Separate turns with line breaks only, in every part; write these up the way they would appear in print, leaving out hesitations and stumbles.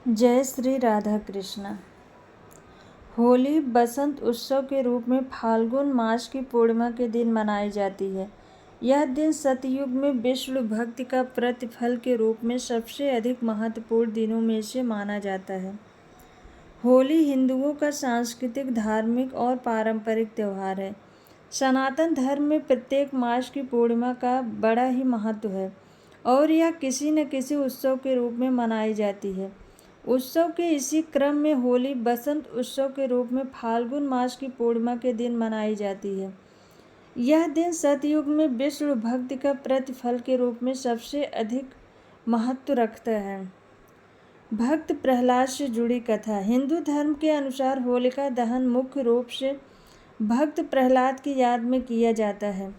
जय श्री राधा कृष्ण। होली बसंत उत्सव के रूप में फाल्गुन मास की पूर्णिमा के दिन मनाई जाती है। यह दिन सतयुग में विष्णु भक्ति का प्रतिफल के रूप में सबसे अधिक महत्वपूर्ण दिनों में से माना जाता है। होली हिंदुओं का सांस्कृतिक, धार्मिक और पारंपरिक त्यौहार है। सनातन धर्म में प्रत्येक मास की पूर्णिमा का बड़ा ही महत्व है और यह किसी न किसी उत्सव के रूप में मनाई जाती है। उत्सव के इसी क्रम में होली बसंत उत्सव के रूप में फाल्गुन मास की पूर्णिमा के दिन मनाई जाती है। यह दिन सतयुग में विष्णु भक्ति का प्रतिफल के रूप में सबसे अधिक महत्व रखता है। भक्त प्रहलाद से जुड़ी कथा। हिंदू धर्म के अनुसार होलिका दहन मुख्य रूप से भक्त प्रहलाद की याद में किया जाता है।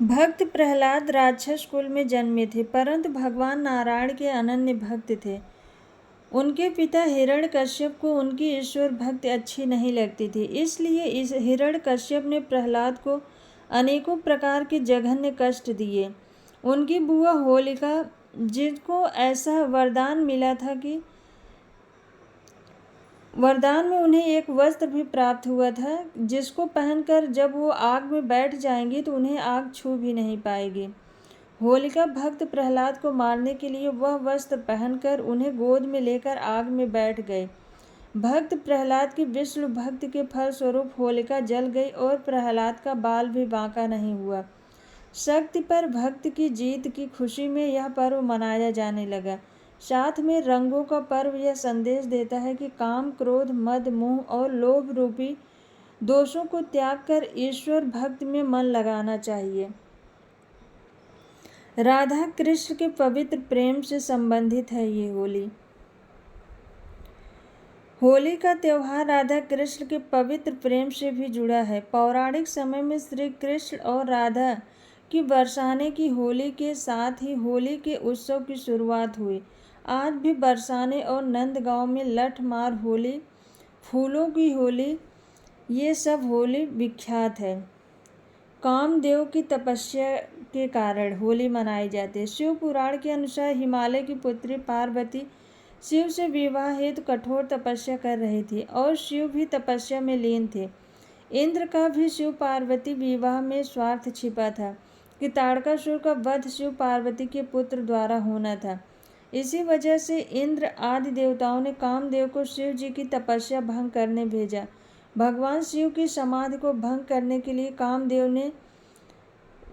भक्त प्रहलाद राक्षस कुल में जन्मे थे, परंतु भगवान नारायण के अनन्य भक्त थे। उनके पिता हिरण्यकश्यप को उनकी ईश्वर भक्ति अच्छी नहीं लगती थी, इसलिए इस हिरण्यकश्यप ने प्रहलाद को अनेकों प्रकार के जघन्य कष्ट दिए। उनकी बुआ होलिका, जिनको ऐसा वरदान मिला था कि वरदान में उन्हें एक वस्त्र भी प्राप्त हुआ था, जिसको पहनकर जब वो आग में बैठ जाएंगी तो उन्हें आग छू भी नहीं पाएगी। होलिका भक्त प्रहलाद को मारने के लिए वह वस्त्र पहनकर उन्हें गोद में लेकर आग में बैठ गए। भक्त प्रहलाद की विष्णु भक्ति के फलस्वरूप होलिका जल गई और प्रहलाद का बाल भी बांका नहीं हुआ। शक्ति पर भक्त की जीत की खुशी में यह पर्व मनाया जाने लगा। साथ में रंगों का पर्व यह संदेश देता है कि काम, क्रोध, मद, मोह और लोभ रूपी दोषों को त्याग कर ईश्वर भक्ति में मन लगाना चाहिए। राधा कृष्ण के पवित्र प्रेम से संबंधित है ये होली। होली का त्यौहार राधा कृष्ण के पवित्र प्रेम से भी जुड़ा है। पौराणिक समय में श्री कृष्ण और राधा की बरसाने की होली के साथ ही होली के उत्सव की शुरुआत हुई। आज भी बरसाने और नंदगांव में लठ मार होली, फूलों की होली, ये सब होली विख्यात है। कामदेव की तपस्या के कारण होली मनाई जाती है। शिव पुराण के अनुसार हिमालय की पुत्री पार्वती शिव से विवाह हेतु कठोर तपस्या कर रही थी और शिव भी तपस्या में लीन थे। इंद्र का भी शिव पार्वती विवाह में स्वार्थ छिपा था कि ताड़कासुर का वध शिव पार्वती के पुत्र द्वारा होना था। इसी वजह से इंद्र आदि देवताओं ने कामदेव को शिव जी की तपस्या भंग करने भेजा। भगवान शिव की समाधि को भंग करने के लिए कामदेव ने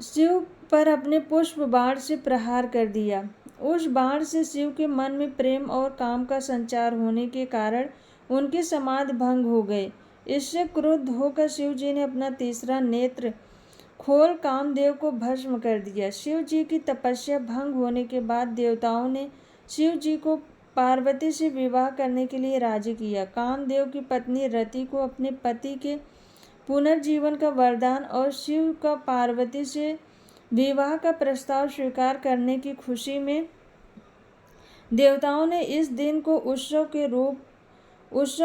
शिव पर अपने पुष्प बाण से प्रहार कर दिया। उस बाण से शिव के मन में प्रेम और काम का संचार होने के कारण उनकी समाधि भंग हो गई। इससे क्रुद्ध होकर शिव जी ने अपना तीसरा नेत्र खोल कामदेव को भस्म कर दिया। शिव जी की तपस्या भंग होने के बाद देवताओं ने शिव जी को पार्वती से विवाह करने के लिए राजी किया। कामदेव की पत्नी रति को अपने पति के पुनर्जीवन का वरदान और शिव का पार्वती से विवाह का प्रस्ताव स्वीकार करने की खुशी में देवताओं ने इस दिन को उत्सव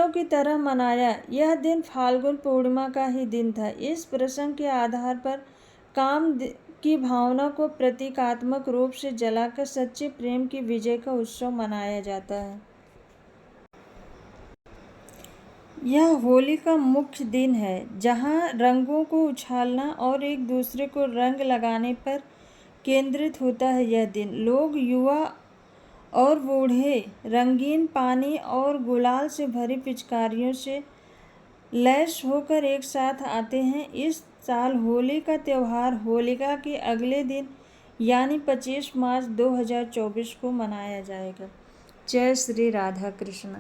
की तरह मनाया। यह दिन फाल्गुन पूर्णिमा का ही दिन था। इस प्रसंग के आधार पर काम की भावना को प्रतीकात्मक रूप से जलाकर सच्चे प्रेम की विजय का उत्सव मनाया जाता है। यह होली का मुख्य दिन है, जहां रंगों को उछालना और एक दूसरे को रंग लगाने पर केंद्रित होता है। यह दिन लोग, युवा और बूढ़े, रंगीन पानी और गुलाल से भरी पिचकारियों से लैस होकर एक साथ आते हैं। इस साल होली का त्यौहार होलिका के अगले दिन यानी 25 मार्च 2024 को मनाया जाएगा। जय श्री राधा कृष्ण।